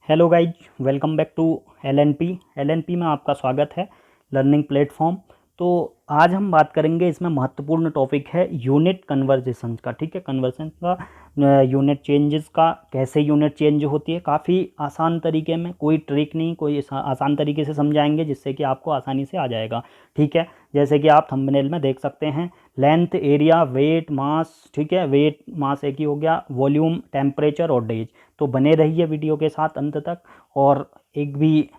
Hello guys, welcome back to LNP में आपका स्वागत है लर्निंग प्लेटफॉर्म। तो आज हम बात करेंगे, इसमें महत्वपूर्ण टॉपिक है यूनिट कन्वर्जेशन का। ठीक है, कन्वर्जन का यूनिट चेंजेस का, कैसे यूनिट चेंज होती है, काफ़ी आसान तरीके में, कोई ट्रिक नहीं, कोई आसान तरीके से समझाएंगे जिससे कि आपको आसानी से आ जाएगा। ठीक है, जैसे कि आप थंबनेल में देख सकते हैं, लेंथ, एरिया, वेट, मास। ठीक है, वेट मास एक ही हो गया, वॉल्यूम, टेम्परेचर और डेज। तो बने रहिए वीडियो के साथ अंत तक, और एक भी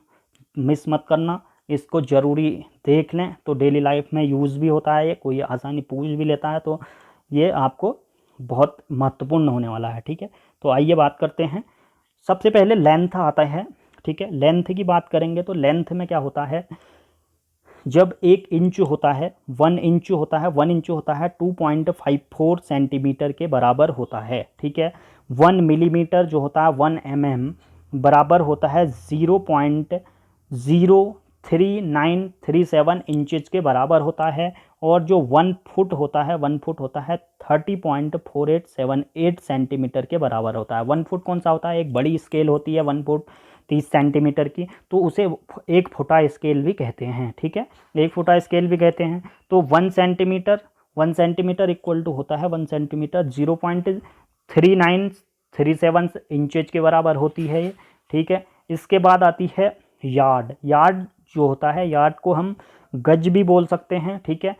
मिस मत करना, इसको ज़रूरी देख लें तो डेली लाइफ में यूज़ भी होता है, ये कोई आसानी पूछ भी लेता है तो ये आपको बहुत महत्वपूर्ण होने वाला है। ठीक है, तो आइए बात करते हैं। सबसे पहले लेंथ आता है। ठीक है, लेंथ की बात करेंगे तो लेंथ में क्या होता है, जब 1 इंच होता है, 1 इंच होता है, 1 इंच होता है 2.54 सेंटीमीटर के बराबर होता है। ठीक है, 1 मिलीमीटर जो होता है, 1 mm बराबर होता है 0.03937 इंचज़ के बराबर होता है। और जो 1 फुट होता है, 1 फुट होता है 30.4878 सेंटीमीटर के बराबर होता है। 1 फुट कौन सा होता है, एक बड़ी स्केल होती है 1 फुट 30 सेंटीमीटर की, तो उसे 1 फुटा स्केल भी कहते हैं। ठीक है, 1 फुटा स्केल भी कहते हैं। तो 1 सेंटीमीटर इक्वल टू होता है, 1 सेंटीमीटर 0.3937 इंचज के बराबर होती है ये। ठीक है, इसके बाद आती है यार्ड। यार्ड जो होता है, यार्ड को हम गज भी बोल सकते हैं। ठीक है,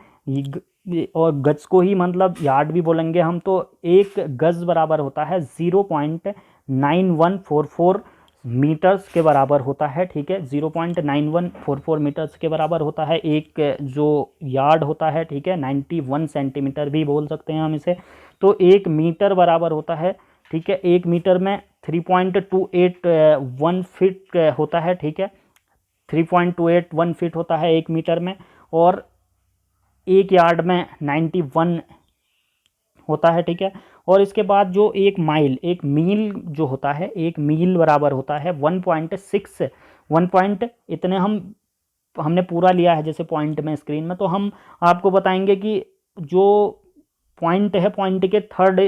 और गज को ही मतलब यार्ड भी बोलेंगे हम। तो एक गज बराबर होता है 0.9144 मीटर्स के बराबर होता है। ठीक है, 0.9144 मीटर्स के बराबर होता है एक जो यार्ड होता है। ठीक है, 91 सेंटीमीटर भी बोल सकते हैं हम इसे। तो 1 मीटर बराबर होता है। ठीक है, 1 मीटर में 3.281 फीट होता है। ठीक है, 3.281 फीट होता है 1 मीटर में। और एक यार्ड में 91 होता है। ठीक है, और इसके बाद जो एक मील जो होता है, 1 मील बराबर होता है 1.6 1 पॉइंट इतने हमने पूरा लिया है जैसे पॉइंट में स्क्रीन में, तो हम आपको बताएंगे कि जो पॉइंट है, पॉइंट के थर्ड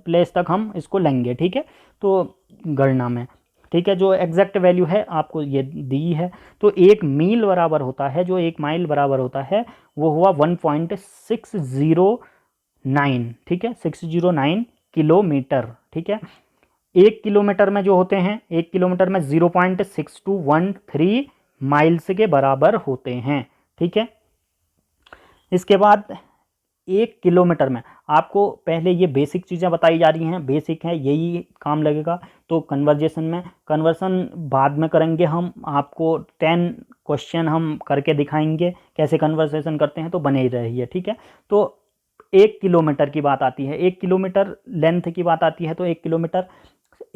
प्लेस तक हम इसको लेंगे। ठीक है, तो गणना में। ठीक है, जो एग्जैक्ट वैल्यू है आपको ये दी है। तो 1 मील बराबर होता है, जो 1 माइल बराबर होता है, वो हुआ 1.609। ठीक है, 609 किलोमीटर। ठीक है, 1 किलोमीटर में जो होते हैं, 1 किलोमीटर में 0.6213 माइल्स के बराबर होते हैं। ठीक है, इसके बाद 1 किलोमीटर में आपको पहले ये बेसिक चीज़ें बताई जा रही हैं, बेसिक है, यही काम लगेगा। तो कन्वर्जेशन में, कन्वर्सन बाद में करेंगे हम, आपको 10 क्वेश्चन हम करके दिखाएंगे कैसे कन्वर्सेशन करते हैं, तो बने ही रहिए। ठीक है, तो 1 किलोमीटर की बात आती है, 1 किलोमीटर लेंथ की बात आती है, तो 1 किलोमीटर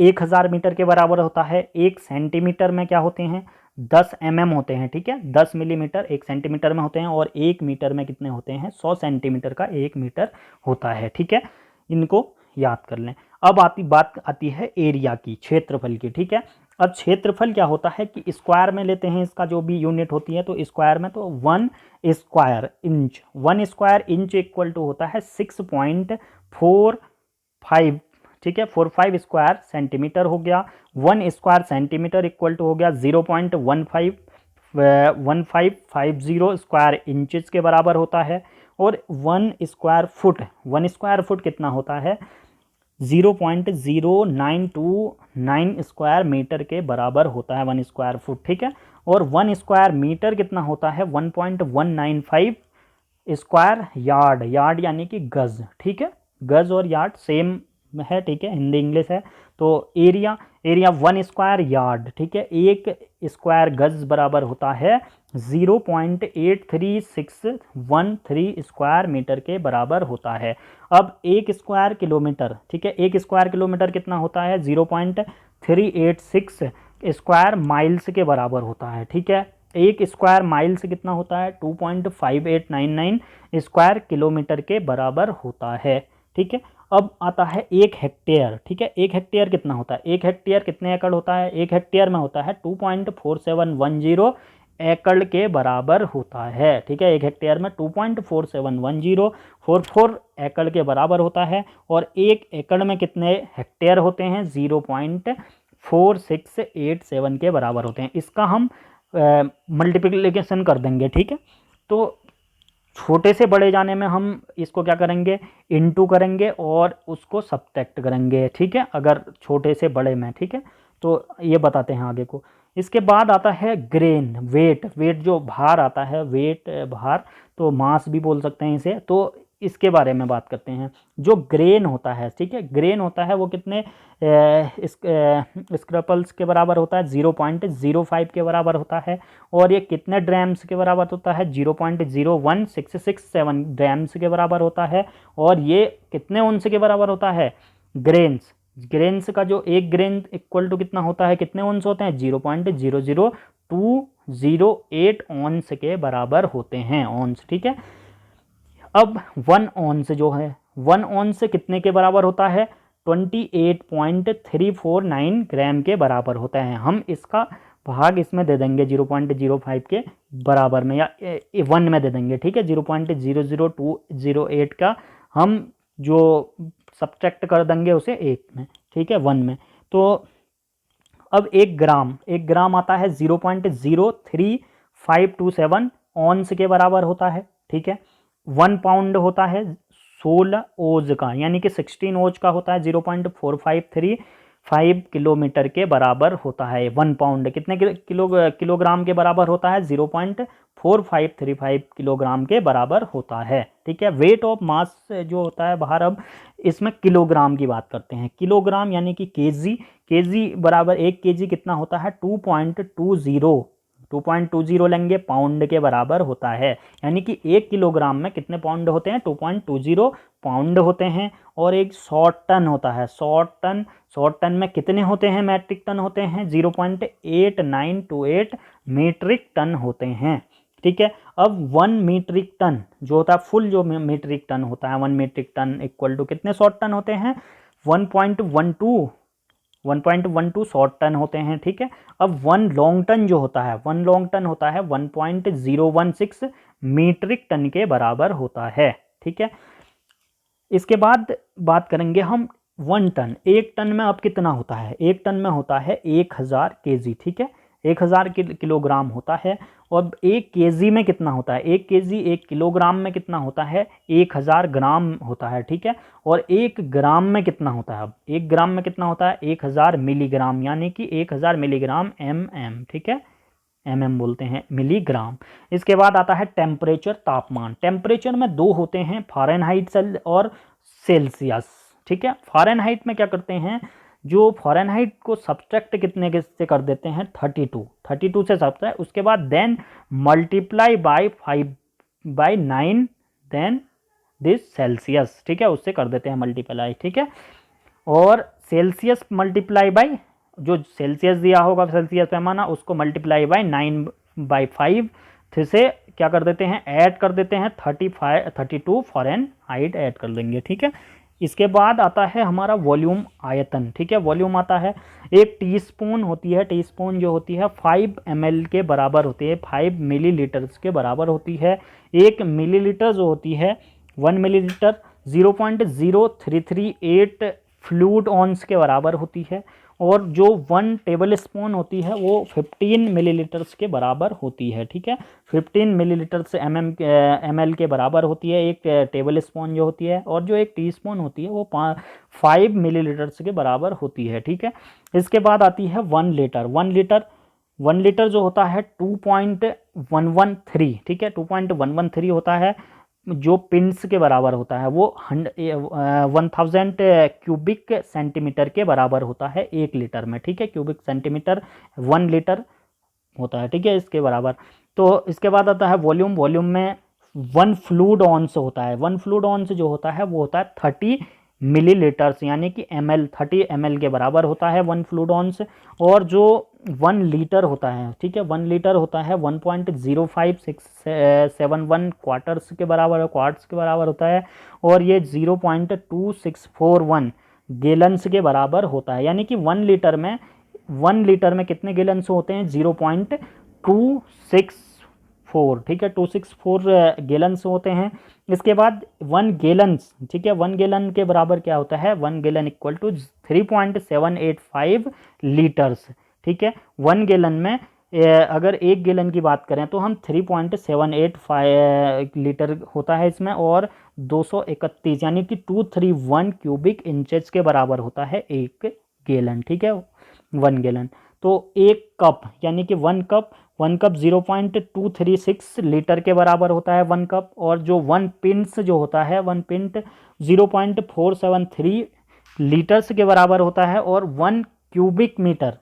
1000 मीटर के बराबर होता है। 1 सेंटीमीटर में क्या होते हैं, 10 mm होते हैं। ठीक है, 10 मिलीमीटर 1 सेंटीमीटर में होते हैं, और 1 मीटर में कितने होते हैं, 100 सेंटीमीटर का 1 मीटर होता है। ठीक है, इनको याद कर लें। अब बात आती है एरिया की, क्षेत्रफल की। ठीक है, अब क्षेत्रफल क्या होता है कि स्क्वायर में लेते हैं, इसका जो भी यूनिट होती है, तो स्क्वायर में, तो 1 square inch, 1 square inch equal to होता है 6.45। ठीक है, 45 स्क्वायर सेंटीमीटर हो गया। 1 स्क्वायर सेंटीमीटर इक्वल टू हो गया 0.1550 स्क्वायर इंचज के बराबर होता है। और 1 स्क्वायर फुट कितना होता है, 0.0929 स्क्वायर मीटर के बराबर होता है 1 स्क्वायर फुट। ठीक है, और 1 स्क्वायर मीटर कितना होता है, 1.195 स्क्वायर यार्ड। यार्ड यानी कि गज। ठीक है, गज और यार्ड सेम है। ठीक है, हिंदी इंग्लिश है। तो एरिया, 1 स्क्वायर यार्ड। ठीक है, 1 स्क्वायर गज बराबर होता है 0.83613 स्क्वायर मीटर के बराबर होता है। अब 1 स्क्वायर किलोमीटर। ठीक है, 1 स्क्वायर किलोमीटर कितना होता है, 0.386 स्क्वायर माइल्स के बराबर होता है। ठीक है, 1 स्क्वायर माइल्स कितना होता है, 2.5899 स्क्वायर किलोमीटर के बराबर होता है। ठीक है, अब आता है 1 हेक्टेयर। ठीक है, 1 हेक्टेयर कितना होता है, 1 हेक्टेयर कितने एकड़ होता है, 1 हेक्टेयर में होता है 2.4710 एकड़ के बराबर होता है। ठीक है, 1 हेक्टेयर में 2.471044 एकड़ के बराबर होता है। और 1 एकड़ में कितने हेक्टेयर होते हैं, 0.4687 के बराबर होते हैं। इसका हम मल्टीप्लिकेशन कर देंगे, ठीक है। तो छोटे से बड़े जाने में हम इसको क्या करेंगे, इनटू करेंगे और उसको सब्ट्रैक्ट करेंगे, ठीक है, अगर छोटे से बड़े में, ठीक है। तो ये बताते हैं आगे को। इसके बाद आता है ग्रेन, वेट। वेट जो भार आता है, वेट भार, तो मास भी बोल सकते हैं इसे। तो इसके बारे में बात करते हैं। जो ग्रेन होता है, ठीक है, ग्रेन होता है वो कितने स्क्रैपल्स के बराबर होता है, 0.05 के बराबर होता है। और ये कितने ड्रैम्स के बराबर होता है, 0.01667 ड्रैम्स के बराबर होता है। और ये कितने ओंस के बराबर होता है, ग्रेन्स। ग्रेन्स का जो एक ग्रेन इक्वल टू कितना होता है, कितने ओंस होते हैं, 0.00208 ओंस के बराबर होते हैं, ओंस, ठीक है। अब 1 ओंस जो है, 1 ओंस कितने के बराबर होता है, 28.349 ग्राम के बराबर होता है। हम इसका भाग इसमें दे देंगे 0.05 के बराबर में, या 1 में दे देंगे, ठीक है। 0.00208 का हम जो सब्ट्रैक्ट कर देंगे उसे 1 में, ठीक है, 1 में। तो अब 1 ग्राम आता है 0.03527 ऑन्स के बराबर होता है, ठीक है। 1 पाउंड होता है 16 ओज का, यानी कि 16 ओज का होता है 0.4535 किलोमीटर के बराबर होता है। 1 पाउंड कितने किलोग्राम के बराबर होता है, 0.4535 किलोग्राम के बराबर होता है, ठीक है। वेट ऑफ मास जो होता है बाहर, अब इसमें किलोग्राम की बात करते हैं। किलोग्राम यानी कि केजी, केजी बराबर 1 केजी कितना होता है, 2.20 लेंगे, पाउंड के बराबर होता है। यानी कि 1 किलोग्राम में कितने पाउंड होते हैं, 2.20 पाउंड होते हैं। और एक 100 टन होता है, 100 टन में कितने होते हैं, मैट्रिक टन होते हैं, 0.8928 मीट्रिक टन होते हैं, ठीक है। अब 1 मीट्रिक टन जो होता है, फुल जो मीट्रिक टन होता है, 1 मीट्रिक टन इक्वल टू कितने 100 टन होते हैं, 1.12 शॉर्ट टन होते हैं, ठीक है। अब 1 लॉन्ग टन जो होता है, 1 लॉन्ग टन होता है 1.016 मीट्रिक टन के बराबर होता है, ठीक है। इसके बाद बात करेंगे हम 1 टन। 1 टन में अब कितना होता है, 1 टन में होता है 1000 केजी, ठीक है, 1000 किलोग्राम होता है। और 1 केजी में कितना होता है, 1 केजी 1 किलोग्राम में कितना होता है, 1000 ग्राम होता है, ठीक है। और 1 ग्राम में कितना होता है, अब 1 ग्राम में कितना होता है, 1000 मिलीग्राम, यानी कि 1000 मिलीग्राम ठीक है, बोलते हैं मिलीग्राम। इसके बाद आता है टेम्परेचर, तापमान। टेम्परेचर में 2 होते हैं, फ़ारेनहाइट और सेल्सियस, ठीक है। फ़ारेनहाइट में क्या करते हैं, जो फ़ारेनहाइट को सब्ट्रैक्ट कितने के से कर देते हैं, 32 से सब्ट्रैक्ट, उसके बाद then multiply by 5/9 then this Celsius, ठीक है, उससे कर देते हैं मल्टीप्लाई, ठीक है। और सेल्सियस मल्टीप्लाई बाय, जो सेल्सियस दिया होगा सेल्सियस पैमाना, उसको मल्टीप्लाई बाय 9/5 से क्या कर देते हैं, ऐड कर देते हैं 32 फ़ारेनहाइट ऐड कर देंगे, ठीक है। इसके बाद आता है हमारा वॉल्यूम, आयतन, ठीक है। वॉल्यूम आता है, एक टीस्पून होती है, टीस्पून जो होती है 5 ml के बराबर होती है, 5 मिलीलीटर्स के बराबर होती है। 1 मिलीलीटर जो होती है, 1 मिलीलीटर 0.0338 फ्लूइड ऑन्स के बराबर होती है। और जो 1 टेबल स्पून होती है वो 15 मिलीलीटर्स के बराबर होती है, ठीक है। 15 मिलीलीटर से ml के बराबर होती है एक टेबल स्पून जो होती है। और जो एक टीस्पून होती है वो 5 मिलीलीटर्स के बराबर होती है, ठीक है। इसके बाद आती है 1 लीटर। 1 लीटर जो होता है 2.113, ठीक है, 2.113 होता है, जो पिंस के बराबर होता है वो 1000 क्यूबिक सेंटीमीटर के बराबर होता है 1 लीटर में, ठीक है। क्यूबिक सेंटीमीटर 1 लीटर होता है, ठीक है, इसके बराबर। तो इसके बाद आता है वॉल्यूम। वॉल्यूम में 1 फ्लूइड ऑन्स होता है, 1 फ्लूइड ऑन्स जो होता है वो होता है 30 मिलीलीटर्स, यानी कि30 ml के बराबर होता है 1 फ्लूइड ऑन्स। और जो 1 लीटर होता है, ठीक है, 1 लीटर होता है 1.05671 क्वार्टर्स के बराबर, क्वार्ट्स के बराबर होता है। और ये 0.2641 गैलन्स के बराबर होता है, यानी कि 1 लीटर में कितने गैलन्स होते हैं, 264, ठीक है, 264 गैलन्स होते हैं। इसके बाद 1 गैलन्स, ठीक है, 1 गैलन के बराबर क्या होता है, 1 गैलन इक्वल टू 3.785 लीटर्स, ठीक है। 1 गैलन में अगर 1 गैलन की बात करें तो हम 3.785 लीटर होता है इसमें, और 231 यानी कि 231 क्यूबिक इंचेस के बराबर होता है 1 गैलन, ठीक है, 1 गैलन। तो एक कप यानी कि 1 कप 0.236 लीटर के बराबर होता है 1 कप, और जो 1 पिंट्स जो होता है 1 पिंट 0.473 लीटर्स के बराबर होता है, और 1 क्यूबिक मीटर,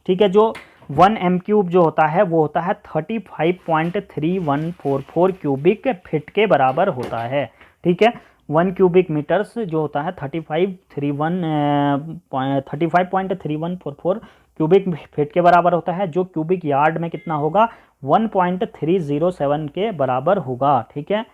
ठीक है, जो 1 एम क्यूब जो होता है वो होता है 35.3144 क्यूबिक फिट के बराबर होता है, ठीक है। 1 क्यूबिक मीटर्स जो होता है 35.3144 क्यूबिक फिट के बराबर होता है, जो क्यूबिक यार्ड में कितना होगा, 1.307 के बराबर होगा, ठीक है।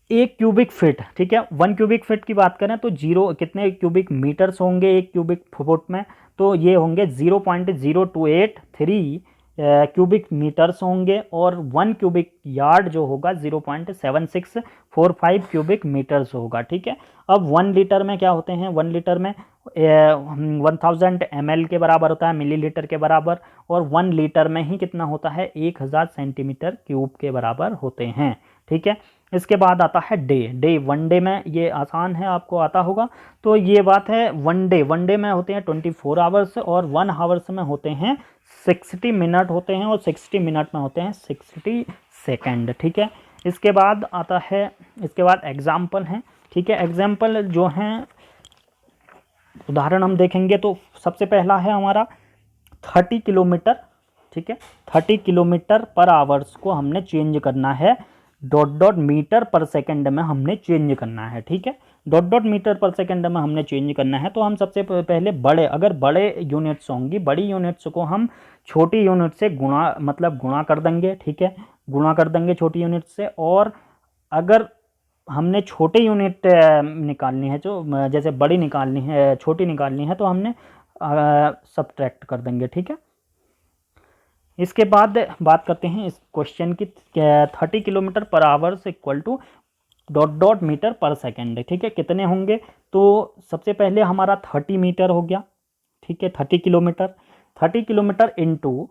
1 क्यूबिक फिट, ठीक है, 1 क्यूबिक फिट की बात करें तो जीरो कितने क्यूबिक मीटर्स होंगे 1 क्यूबिक फुट में, तो ये होंगे 0.0283 क्यूबिक मीटर्स होंगे, और 1 क्यूबिक यार्ड जो होगा 0.7645 क्यूबिक मीटर्स होगा, ठीक है। अब 1 लीटर में क्या होते हैं, 1 लीटर में 1000 ml के बराबर होता है, मिलीलीटर के बराबर, और 1 लीटर में ही कितना होता है, 1000 सेंटीमीटर क्यूब के बराबर होते हैं, ठीक है। इसके बाद आता है डे 1 डे में, ये आसान है, आपको आता होगा, तो ये बात है 1 डे में होते हैं 24 आवर्स, और 1 आवर्स में होते हैं 60 मिनट होते हैं, और 60 मिनट में होते हैं 60 सेकेंड, ठीक है। इसके बाद आता है, इसके बाद एग्जाम्पल हैं, ठीक है। एग्जाम्पल जो हैं, उदाहरण हम देखेंगे तो सबसे पहला है हमारा 30 किलोमीटर, ठीक है, 30 किलोमीटर पर आवर्स को हमने चेंज करना है, डॉट मीटर पर सेकंड में हमने चेंज करना है, ठीक है, डॉट मीटर पर सेकंड में हमने चेंज करना है। तो हम सबसे पहले अगर बड़े यूनिट्स होंगी, बड़ी यूनिट्स को हम छोटी यूनिट से गुणा कर देंगे, ठीक है, गुणा कर देंगे छोटी यूनिट से, और अगर हमने छोटे यूनिट निकालनी है, जो जैसे बड़ी निकालनी है छोटी निकालनी है, तो हमने सब्ट्रैक्ट कर देंगे, ठीक है। इसके बाद बात करते हैं इस क्वेश्चन की, 30 kilometre per hours equal to dot metre per second, ठीक है, कितने होंगे, तो सबसे पहले हमारा 30 मीटर हो गया, ठीक है, 30 किलोमीटर इंटू,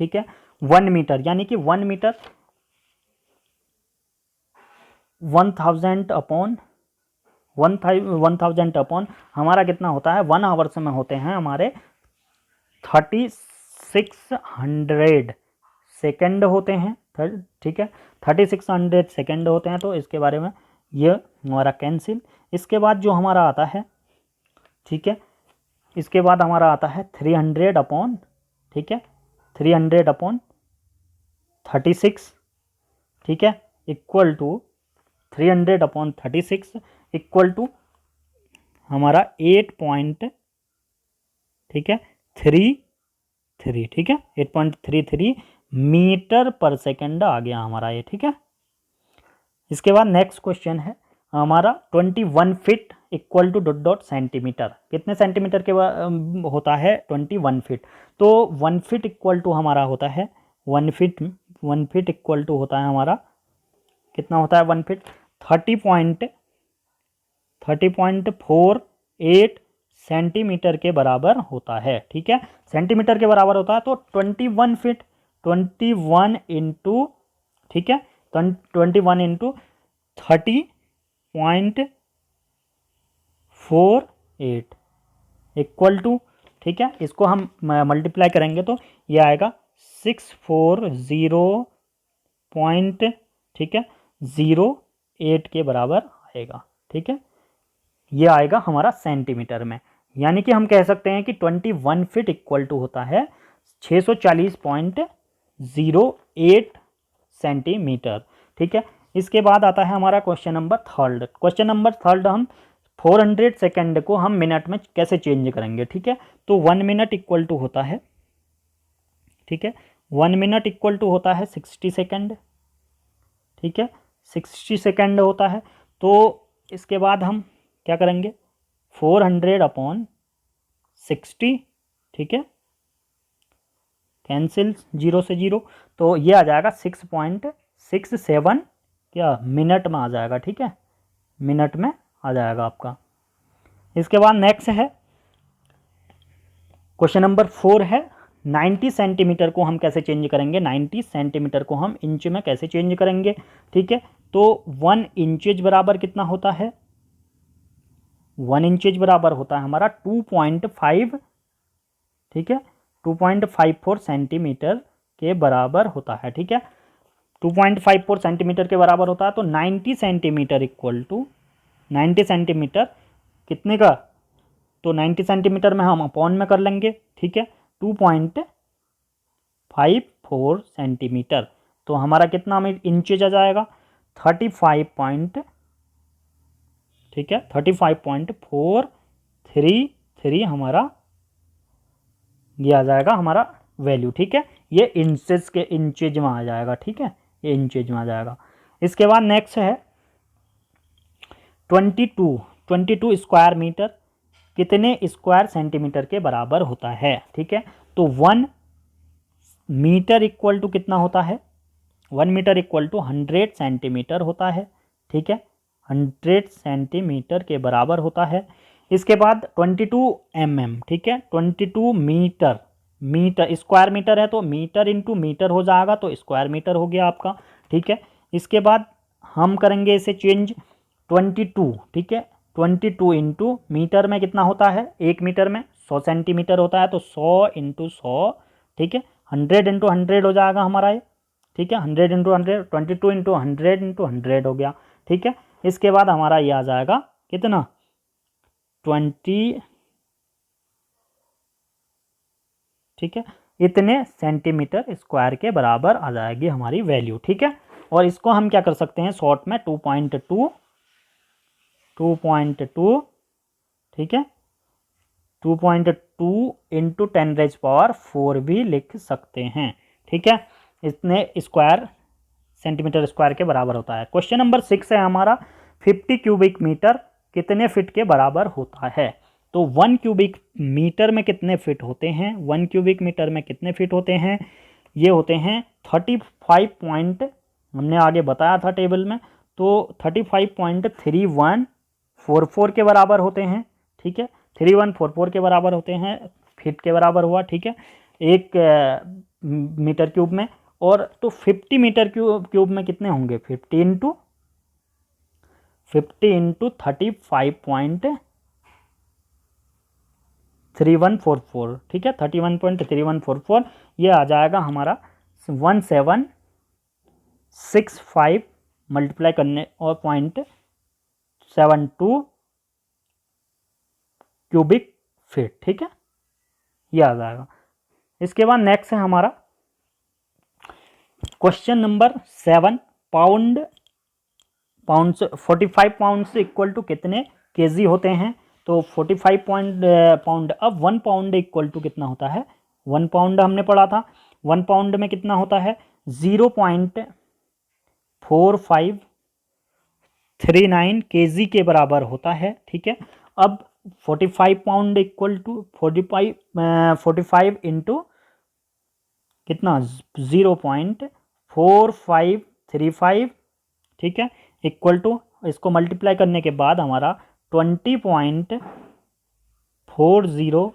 ठीक है, 1 मीटर, यानी कि 1 मीटर 1000 अपॉन 1000 अपॉन हमारा कितना होता है, 1 आवर्स में होते हैं हमारे 3600 सेकेंड होते हैं, ठीक है, 3600 सेकेंड होते हैं, तो इसके बारे में ये हमारा कैंसिल। इसके बाद जो हमारा आता है, ठीक है, इसके बाद हमारा आता है 300 अपॉन, ठीक है, 300 अपॉन 36, ठीक है, equal to 300 upon 36 equal to हमारा 8 ठीक है 33, ठीक है, 8.33 मीटर पर सेकेंड आ गया हमारा ये, ठीक है। इसके बाद नेक्स्ट क्वेश्चन है हमारा 21 feet equal to dot centimetre, कितने सेंटीमीटर के होता है 21 फीट, तो 1 फीट इक्वल टू हमारा होता है 1 फीट इक्वल टू होता है हमारा कितना होता है 1 फीट 30.48 सेंटीमीटर के बराबर होता है, ठीक है, सेंटीमीटर के बराबर होता है। तो 21 फीट 21 इंटू, ठीक है, 21 इंटू 30.48 इक्वल टू, ठीक है, इसको हम मल्टीप्लाई करेंगे तो ये आएगा 640 पॉइंट, ठीक है, 08 के बराबर आएगा, ठीक है, ये आएगा हमारा सेंटीमीटर में। यानी कि हम कह सकते हैं कि 21 फीट इक्वल टू होता है 640.08 सेंटीमीटर, ठीक है। इसके बाद आता है हमारा क्वेश्चन नंबर थर्ड हम 400 सेकेंड को हम मिनट में कैसे चेंज करेंगे, ठीक है। तो 1 मिनट इक्वल टू होता है, ठीक है, 1 मिनट इक्वल टू होता है 60 सेकेंड, ठीक है, 60 सेकेंड होता है। तो इसके बाद हम क्या करेंगे 400 अपॉन 60, ठीक है, कैंसिल 0 से 0, तो ये आ जाएगा 6.67 क्या मिनट में आ जाएगा, ठीक है, मिनट में आ जाएगा आपका। इसके बाद नेक्स्ट है क्वेश्चन नंबर 4 है 90 सेंटीमीटर को हम कैसे चेंज करेंगे, 90 सेंटीमीटर को हम इंच में कैसे चेंज करेंगे, ठीक है। तो 1 इंचेज बराबर कितना होता है, 1 इंचेज बराबर होता है हमारा 2.5, ठीक है, 2.54 सेंटीमीटर के बराबर होता है, ठीक है, 2.54 सेंटीमीटर के बराबर होता है। तो 90 सेंटीमीटर इक्वल टू 90 सेंटीमीटर कितने का, तो 90 सेंटीमीटर में हम अपॉन में कर लेंगे, ठीक है, 2.54 सेंटीमीटर, तो हमारा कितना हमें इंचेज आ जाएगा 35 ठीक है 35.433 हमारा ये आ जाएगा हमारा वैल्यू, ठीक है, ये इंचेस के इंचेज में आ जाएगा, ठीक है, ये इंचेज में आ जाएगा। इसके बाद नेक्स्ट है 22 स्क्वायर मीटर कितने स्क्वायर सेंटीमीटर के बराबर होता है, ठीक है। तो 1 मीटर इक्वल टू कितना होता है, 1 मीटर इक्वल टू 100 सेंटीमीटर होता है, ठीक है, 100 सेंटीमीटर के बराबर होता है। इसके बाद 22 mm, ठीक है, 22 मीटर, मीटर स्क्वायर मीटर है तो मीटर इंटू मीटर हो जाएगा, तो स्क्वायर मीटर हो गया आपका, ठीक है। इसके बाद हम करेंगे इसे चेंज 22, ठीक है, 22 इंटू मीटर में कितना होता है, 1 मीटर में 100 सेंटीमीटर होता है, तो 100 इंटू 100, ठीक है, 100 इंटू 100 हो जाएगा हमारा ये, ठीक है, 100 इंटू 100, 22 इंटू 100 इंटू 100 हो गया, ठीक है। इसके बाद हमारा ये आ जाएगा कितना 20, ठीक है, इतने सेंटीमीटर स्क्वायर के बराबर आ जाएगी हमारी वैल्यू, ठीक है। और इसको हम क्या कर सकते हैं शॉर्ट में 2.2, ठीक है, 2.2 इंटू 10⁻⁴ भी लिख सकते हैं, ठीक है, इतने स्क्वायर सेंटीमीटर स्क्वायर के बराबर होता है। क्वेश्चन नंबर 6 है हमारा 50 क्यूबिक मीटर कितने फिट के बराबर होता है। तो 1 क्यूबिक मीटर में कितने फिट होते हैं, 1 क्यूबिक मीटर में कितने फिट होते हैं, ये होते हैं 35 पॉइंट, हमने आगे बताया था टेबल में, तो 35.3144 के बराबर होते हैं, ठीक है, 3144 के बराबर होते हैं, फिट के बराबर हुआ, ठीक है, 1 मीटर क्यूब में। और तो 50 मीटर क्यूब में कितने होंगे 50 इंटू 35.3144, ठीक है, 31.3144, ये आ जाएगा हमारा 1765 मल्टीप्लाई करने और 0.72 क्यूबिक फीट, ठीक है, ये आ जाएगा। इसके बाद नेक्स्ट है हमारा क्वेश्चन नंबर 7 पाउंड 45 पाउंड से इक्वल टू कितने केजी होते हैं। तो 45 पाउंड, अब 1 पाउंड इक्वल टू कितना होता है, 1 पाउंड हमने पढ़ा था, 1 पाउंड में कितना होता है 0.4539 केजी के बराबर होता है, ठीक है। अब 45 पाउंड इक्वल टू 45 इंटू कितना 0.4535, ठीक है, इक्वल टू इसको मल्टीप्लाई करने के बाद हमारा 20.40,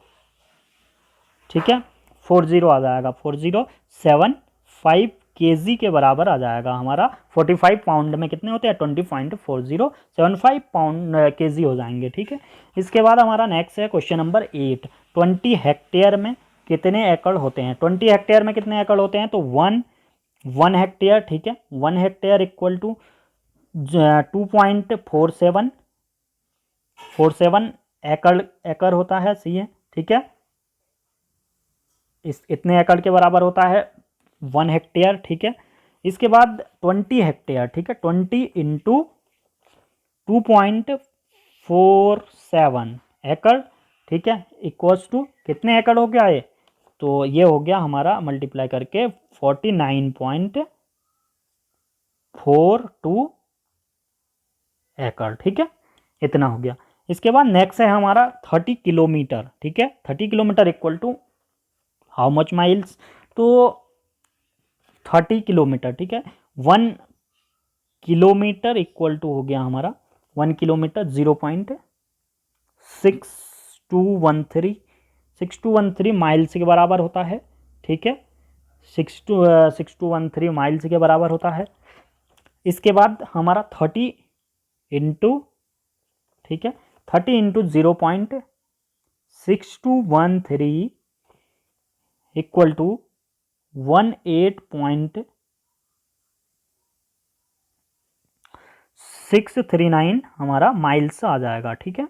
ठीक है, 40 आ जाएगा, 4075 केजी के बराबर आ जाएगा हमारा। 45 पाउंड में कितने होते हैं 20.4075 पाउंड केजी हो जाएंगे, ठीक है। इसके बाद हमारा नेक्स्ट है क्वेश्चन नंबर 8 20 हेक्टेयर में कितने एकड़ होते हैं। 20 हेक्टेयर में कितने एकड़ होते हैं, तो 1 हेक्टेयर, ठीक है, 1 हेक्टेयर इक्वल टू 2.47 एकड़ होता है, सही है, ठीक है, इतने एकड़ के बराबर होता है 1 हेक्टेयर, ठीक है। इसके बाद 20 हेक्टेयर, ठीक है, 20 इंटू 2.47 एकड़, ठीक है, इक्वल्स टू कितने एकड़ हो गया ये, तो ये हो गया हमारा मल्टीप्लाई करके 49.42 एकड़, ठीक है, इतना हो गया। इसके बाद नेक्स्ट है हमारा 30 किलोमीटर, ठीक है, 30 kilometre equal to how much miles. तो 30 किलोमीटर, ठीक है। 1 किलोमीटर इक्वल टू हो गया हमारा 1 किलोमीटर 0.6213 माइल्स के बराबर होता है, ठीक है। 6213 माइल्स के बराबर होता है। इसके बाद हमारा 30 इंटू, ठीक है, 30 इंटू 0.6213 इक्वल टू 18.639 हमारा माइल्स आ जाएगा, ठीक है।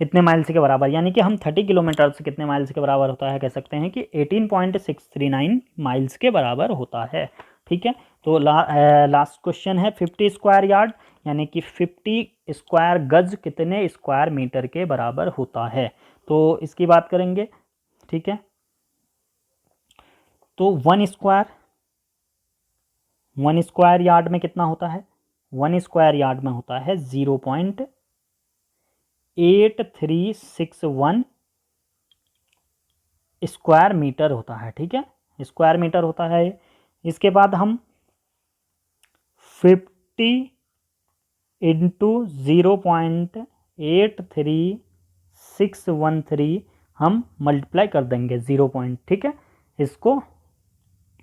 इतने माइल्स के बराबर, यानी कि हम 30 किलोमीटर से कितने माइल्स के बराबर होता है, कह सकते हैं कि 18.639 माइल्स के बराबर होता है, ठीक है। तो लास्ट क्वेश्चन है 50 स्क्वायर यार्ड, यानी कि 50 स्क्वायर गज कितने स्क्वायर मीटर के बराबर होता है। तो इसकी बात करेंगे, ठीक है। तो 1 स्क्वायर यार्ड में कितना होता है, 1 स्क्वायर यार्ड में होता है 0.8361 स्क्वायर मीटर होता है, ठीक है, स्क्वायर मीटर होता है। इसके बाद हम 50 इंटू 0.83613 हम मल्टीप्लाई कर देंगे 0 पॉइंट, ठीक है, इसको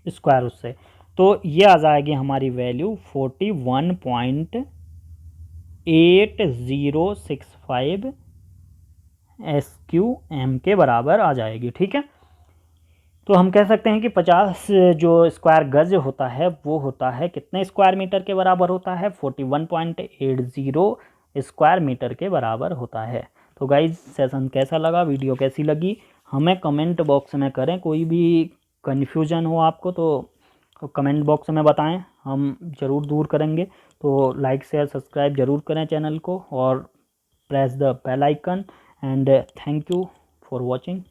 स्क्वायर उससे, तो ये आ जाएगी हमारी वैल्यू 41.8065 SQM के बराबर आ जाएगी, ठीक है। तो हम कह सकते हैं कि 50 जो स्क्वायर गज होता है वो होता है कितने स्क्वायर मीटर के बराबर होता है, 41.80 स्क्वायर मीटर के बराबर होता है। तो गाइज सेशन कैसा लगा, वीडियो कैसी लगी, हमें कमेंट बॉक्स में करें। कोई भी कन्फ्यूजन हो आपको तो कमेंट बॉक्स में बताएं, हम ज़रूर दूर करेंगे। तो लाइक शेयर सब्सक्राइब ज़रूर करें चैनल को और press the bell icon and thank you for watching.